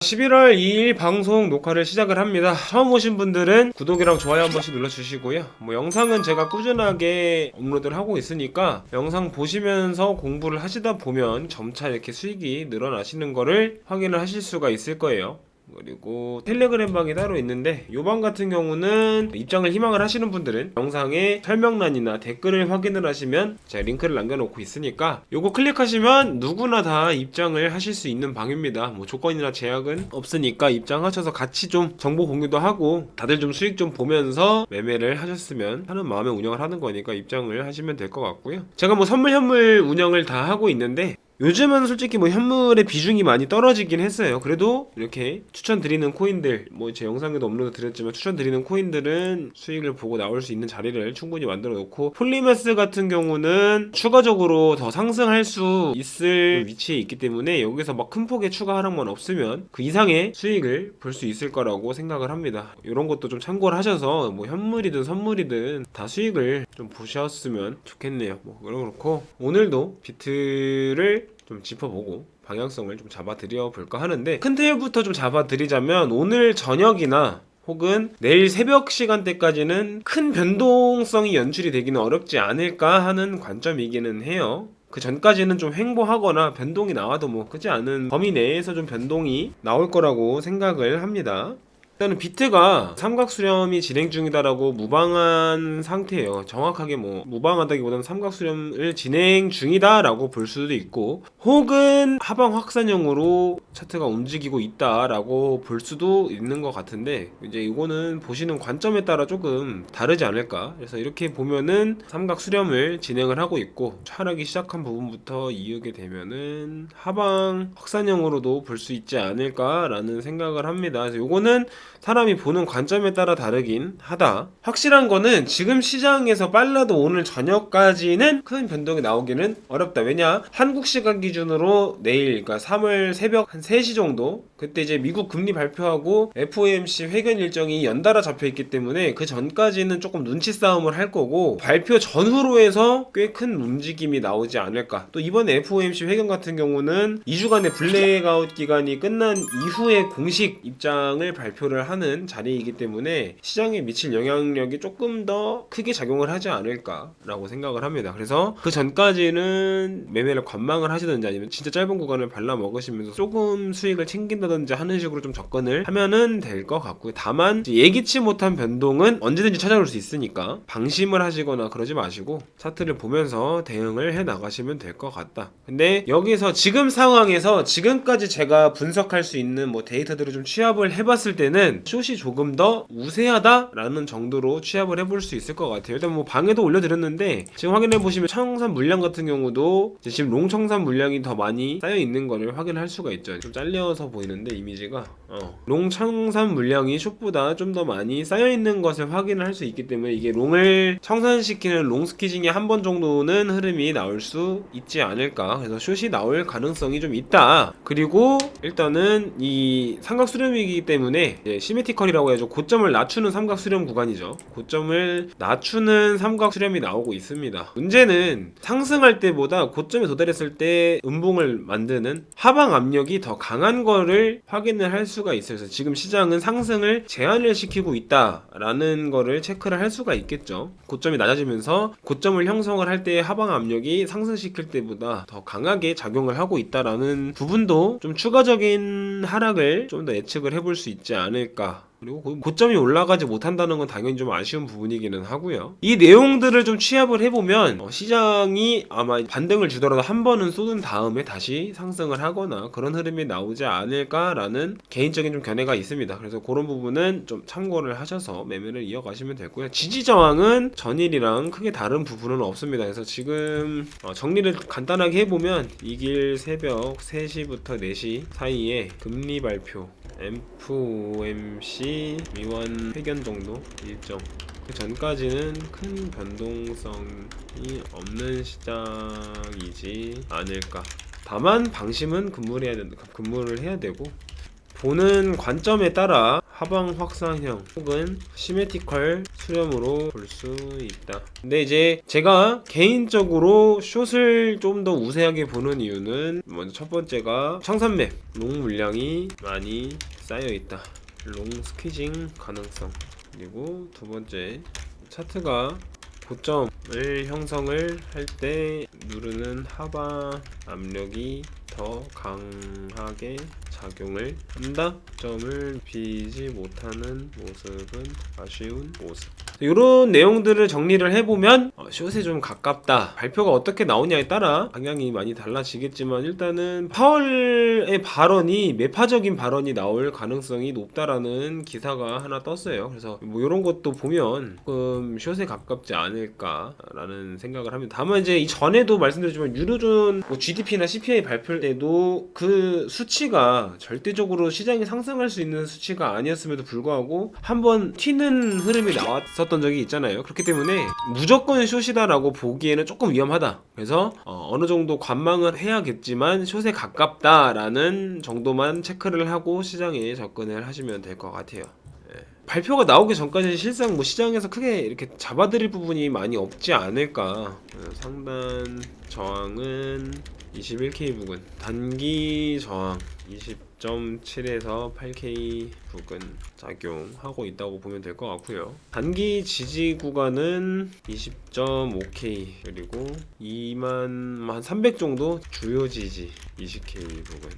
11월 2일 방송 녹화를 시작을 합니다. 처음 오신 분들은 구독이랑 좋아요 한 번씩 눌러주시고요. 영상은 제가 꾸준하게 업로드를 하고 있으니까 영상 보시면서 공부를 하시다 보면 점차 이렇게 수익이 늘어나시는 거를 확인을 하실 수가 있을 거예요. 그리고 텔레그램 방이 따로 있는데 요 방 같은 경우는 입장을 희망을 하시는 분들은 영상의 설명란이나 댓글을 확인을 하시면 제가 링크를 남겨놓고 있으니까 요거 클릭하시면 누구나 다 입장을 하실 수 있는 방입니다. 조건이나 제약은 없으니까 입장하셔서 같이 좀 정보 공유도 하고 다들 좀 수익 좀 보면서 매매를 하셨으면 하는 마음에 운영을 하는 거니까 입장을 하시면 될 것 같고요. 제가 선물 현물 운영을 다 하고 있는데 요즘은 솔직히 현물의 비중이 많이 떨어지긴 했어요. 그래도 이렇게 추천드리는 코인들, 제 영상에도 업로드 드렸지만 추천드리는 코인들은 수익을 보고 나올 수 있는 자리를 충분히 만들어 놓고, 폴리메스 같은 경우는 추가적으로 더 상승할 수 있을 위치에 있기 때문에 여기서 큰 폭의 추가 하락만 없으면 그 이상의 수익을 볼 수 있을 거라고 생각을 합니다. 이런 것도 좀 참고를 하셔서 현물이든 선물이든 다 수익을 좀 보셨으면 좋겠네요. 그렇고 오늘도 비트를 좀 짚어보고 방향성을 좀 잡아드려 볼까 하는데, 큰 틀부터 좀 잡아드리자면 오늘 저녁이나 혹은 내일 새벽 시간대까지는 큰 변동성이 연출이 되기는 어렵지 않을까 하는 관점이기는 해요. 그 전까지는 좀 횡보하거나 변동이 나와도 크지 않은 범위 내에서 좀 변동이 나올 거라고 생각을 합니다. 일단은 비트가 삼각 수렴이 진행 중이다라고 무방한 상태예요. 정확하게 무방하다기보다는 삼각 수렴을 진행 중이다라고 볼 수도 있고, 혹은 하방 확산형으로 차트가 움직이고 있다라고 볼 수도 있는 것 같은데, 이제 이거는 보시는 관점에 따라 조금 다르지 않을까. 그래서 이렇게 보면은 삼각 수렴을 진행을 하고 있고, 하락이 시작한 부분부터 이으게 되면은 하방 확산형으로도 볼 수 있지 않을까라는 생각을 합니다. 그래서 이거는 사람이 보는 관점에 따라 다르긴 하다. 확실한 거는 지금 시장에서 빨라도 오늘 저녁까지는 큰 변동이 나오기는 어렵다. 왜냐? 한국 시간 기준으로 내일, 그러니까 3월 새벽 한 3시 정도, 그때 이제 미국 금리 발표하고 FOMC 회견 일정이 연달아 잡혀 있기 때문에 그 전까지는 조금 눈치 싸움을 할 거고, 발표 전후로 해서 꽤 큰 움직임이 나오지 않을까. 또 이번에 FOMC 회견 같은 경우는 2주간의 블랙아웃 기간이 끝난 이후에 공식 입장을 발표를 하는 자리이기 때문에 시장에 미칠 영향력이 조금 더 크게 작용을 하지 않을까라고 생각을 합니다. 그래서 그 전까지는 매매를 관망을 하시든지 아니면 진짜 짧은 구간을 발라 먹으시면서 조금 수익을 챙긴다든지 하는 식으로 좀 접근을 하면은 될 것 같고요. 다만 예기치 못한 변동은 언제든지 찾아올 수 있으니까 방심을 하시거나 그러지 마시고 차트를 보면서 대응을 해 나가시면 될 것 같다. 근데 여기서 지금 상황에서 지금까지 제가 분석할 수 있는 데이터들을 좀 취합을 해봤을 때는 숏이 조금 더 우세하다라는 정도로 취합을 해볼 수 있을 것 같아요. 일단 방에도 올려드렸는데 지금 확인해보시면 청산 물량 같은 경우도 지금 롱 청산 물량이 더 많이 쌓여있는 거를 확인할 수가 있죠. 좀 잘려서 보이는데 이미지가 롱 청산 물량이 숏보다 좀 더 많이 쌓여있는 것을 확인을 할 수 있기 때문에 이게 롱을 청산시키는 롱 스퀴징이 한 번 정도는 흐름이 나올 수 있지 않을까. 그래서 숏이 나올 가능성이 좀 있다. 그리고 일단은 이 삼각 수렴이기 때문에 시메티컬이라고 해서 고점을 낮추는 삼각 수렴 구간이죠. 고점을 낮추는 삼각 수렴이 나오고 있습니다. 문제는 상승할 때보다 고점에 도달했을 때 음봉을 만드는 하방 압력이 더 강한 거를 확인을 할 수가 있어요. 그래서 지금 시장은 상승을 제한을 시키고 있다라는 거를 체크를 할 수가 있겠죠. 고점이 낮아지면서 고점을 형성을 할 때 하방 압력이 상승시킬 때보다 더 강하게 작용을 하고 있다라는 부분도 좀 추가적인 하락을 좀 더 예측을 해볼 수 있지 않을까. 그리고 고점이 올라가지 못한다는 건 당연히 좀 아쉬운 부분이기는 하고요. 이 내용들을 좀 취합을 해보면 시장이 아마 반등을 주더라도 한 번은 쏟은 다음에 다시 상승을 하거나 그런 흐름이 나오지 않을까라는 개인적인 좀 견해가 있습니다. 그래서 그런 부분은 좀 참고를 하셔서 매매를 이어가시면 되고요. 지지 저항은 전일이랑 크게 다른 부분은 없습니다. 그래서 지금 정리를 간단하게 해보면 이길 새벽 3시부터 4시 사이에 금리 발표, FOMC 미완 회견 정도 일정, 그 전까지는 큰 변동성이 없는 시장이지 않을까. 다만 방심은 근무를 해야 되고, 보는 관점에 따라 하방 확산형 혹은 시메티컬 수렴으로 볼 수 있다. 근데 이제 제가 개인적으로 숏을 좀 더 우세하게 보는 이유는 먼저 첫 번째가 청산맵 롱 물량이 많이 쌓여있다. 롱 스퀴징 가능성. 그리고 두 번째, 차트가 고점을 형성을 할 때 누르는 하방 압력이 더 강하게 작용을 한다. 점을 비지 못하는 모습은 아쉬운 모습. 이런 내용들을 정리를 해보면 숏에 좀 가깝다. 발표가 어떻게 나오냐에 따라 방향이 많이 달라지겠지만 일단은 파월의 발언이 매파적인 발언이 나올 가능성이 높다라는 기사가 하나 떴어요. 그래서 뭐 이런 것도 보면 조금 숏에 가깝지 않을까라는 생각을 합니다. 다만 이제 이전에도 말씀드렸지만 유로존 뭐 GDP나 CPI 발표할 때도 그 수치가 절대적으로 시장이 상승할 수 있는 수치가 아니었음에도 불구하고 한번 튀는 흐름이 나왔었던 적이 있잖아요. 그렇기 때문에 무조건 숏이다라고 보기에는 조금 위험하다. 그래서 어느 정도 관망을 해야겠지만 숏에 가깝다라는 정도만 체크를 하고 시장에 접근을 하시면 될 것 같아요. 발표가 나오기 전까지는 실상 뭐 시장에서 크게 이렇게 잡아드릴 부분이 많이 없지 않을까. 상단 저항은 21K 부근, 단기 저항 20.7에서 8K 부근 작용하고 있다고 보면 될 것 같고요. 단기 지지 구간은 20.5K 그리고 2만 300 정도 주요 지지 20K 부근.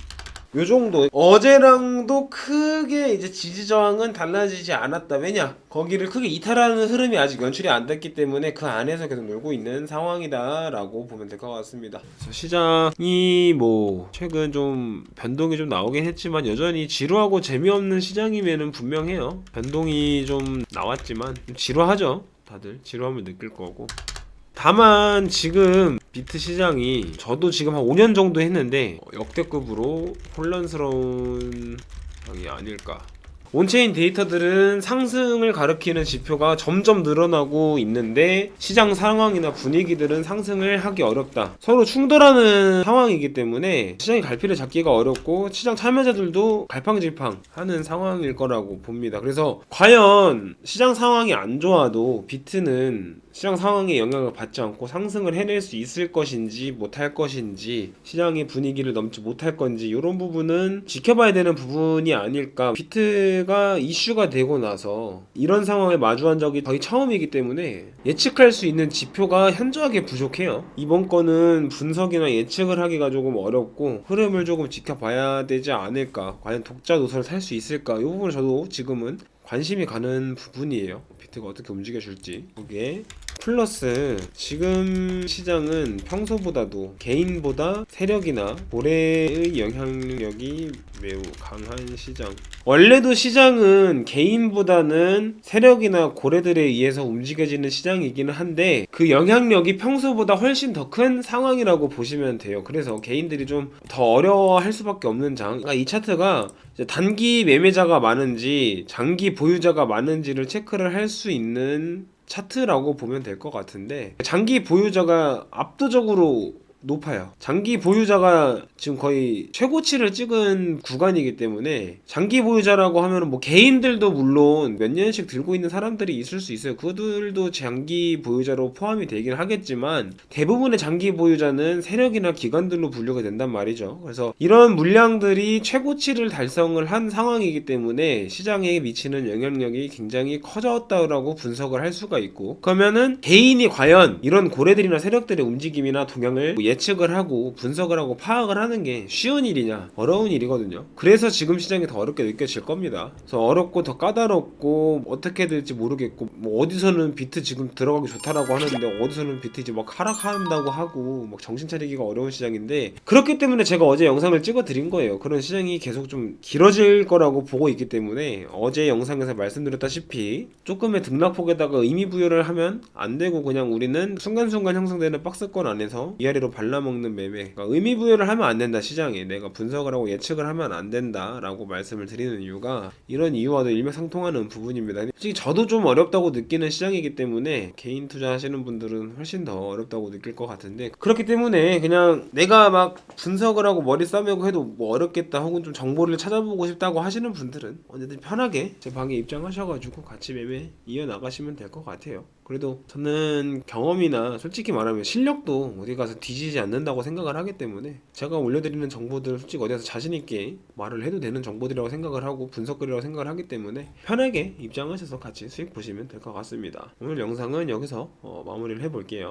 요 정도. 어제랑도 크게 이제 지지 저항은 달라지지 않았다. 왜냐? 거기를 크게 이탈하는 흐름이 아직 연출이 안 됐기 때문에 그 안에서 계속 놀고 있는 상황이다라고 보면 될 것 같습니다. 그래서 시장이 뭐 최근 좀 변동이 좀 나오긴 했지만 여전히 지루하고 재미없는 시장임에는 분명해요. 변동이 좀 나왔지만 좀 지루하죠. 다들 지루함을 느낄 거고. 다만 지금 비트 시장이 저도 지금 한 5년 정도 했는데 역대급으로 혼란스러운 상황이 아닐까. 온체인 데이터들은 상승을 가리키는 지표가 점점 늘어나고 있는데 시장 상황이나 분위기들은 상승을 하기 어렵다. 서로 충돌하는 상황이기 때문에 시장의 갈피를 잡기가 어렵고 시장 참여자들도 갈팡질팡 하는 상황일 거라고 봅니다. 그래서 과연 시장 상황이 안 좋아도 비트는 시장 상황에 영향을 받지 않고 상승을 해낼 수 있을 것인지 못할 것인지 시장의 분위기를 넘지 못할 건지 이런 부분은 지켜봐야 되는 부분이 아닐까. 비트가 이슈가 되고 나서 이런 상황에 마주한 적이 거의 처음이기 때문에 예측할 수 있는 지표가 현저하게 부족해요. 이번 거는 분석이나 예측을 하기가 조금 어렵고 흐름을 조금 지켜봐야 되지 않을까. 과연 독자 노선을 살 수 있을까. 이 부분을 저도 지금은 관심이 가는 부분이에요. 비트가 어떻게 움직여줄지. 이게 플러스 지금 시장은 평소보다도 개인보다 세력이나 고래의 영향력이 매우 강한 시장. 원래도 시장은 개인보다는 세력이나 고래들에 의해서 움직여지는 시장이기는 한데 그 영향력이 평소보다 훨씬 더 큰 상황이라고 보시면 돼요. 그래서 개인들이 좀 더 어려워할 수밖에 없는 장. 그러니까 이 차트가 단기 매매자가 많은지 장기 보유자가 많은지를 체크를 할 수 있는 차트라고 보면 될 것 같은데 장기 보유자가 압도적으로 높아요. 장기 보유자가 지금 거의 최고치를 찍은 구간이기 때문에 장기 보유자라고 하면 뭐 개인들도 물론 몇 년씩 들고 있는 사람들이 있을 수 있어요. 그들도 장기 보유자로 포함이 되긴 하겠지만 대부분의 장기 보유자는 세력이나 기관들로 분류가 된단 말이죠. 그래서 이런 물량들이 최고치를 달성을 한 상황이기 때문에 시장에 미치는 영향력이 굉장히 커졌다고 분석을 할 수가 있고 그러면은 개인이 과연 이런 고래들이나 세력들의 움직임이나 동향을 예측을 하고 분석을 하고 파악을 하는 게 쉬운 일이냐 어려운 일이거든요. 그래서 지금 시장이 더 어렵게 느껴질 겁니다. 그래서 어렵고 더 까다롭고 어떻게 될지 모르겠고 뭐 어디서는 비트 지금 들어가기 좋다라고 하는데 어디서는 비트 이제 막 하락한다고 하고 막 정신 차리기가 어려운 시장인데 그렇기 때문에 제가 어제 영상을 찍어 드린 거예요. 그런 시장이 계속 좀 길어질 거라고 보고 있기 때문에 어제 영상에서 말씀드렸다시피 조금의 등락폭에다가 의미 부여를 하면 안 되고 그냥 우리는 순간순간 형성되는 박스권 안에서 위아래로 발라먹는 매매, 그러니까 의미 부여를 하면 안 된다. 시장에 내가 분석을 하고 예측을 하면 안 된다라고 말씀을 드리는 이유가 이런 이유와도 일맥상통하는 부분입니다. 솔직히 저도 좀 어렵다고 느끼는 시장이기 때문에 개인 투자하시는 분들은 훨씬 더 어렵다고 느낄 것 같은데, 그렇기 때문에 그냥 내가 막 분석을 하고 머리 싸매고 해도 뭐 어렵겠다 혹은 좀 정보를 찾아보고 싶다고 하시는 분들은 언제든 편하게 제 방에 입장하셔가지고 같이 매매 이어나가시면 될 것 같아요. 그래도 저는 경험이나 솔직히 말하면 실력도 어디 가서 뒤지지 않는다고 생각을 하기 때문에 제가 올려드리는 정보들 솔직히 어디 가서 자신있게 말을 해도 되는 정보들이라고 생각을 하고 분석글이라고 생각을 하기 때문에 편하게 입장하셔서 같이 수익 보시면 될 것 같습니다. 오늘 영상은 여기서 마무리를 해볼게요.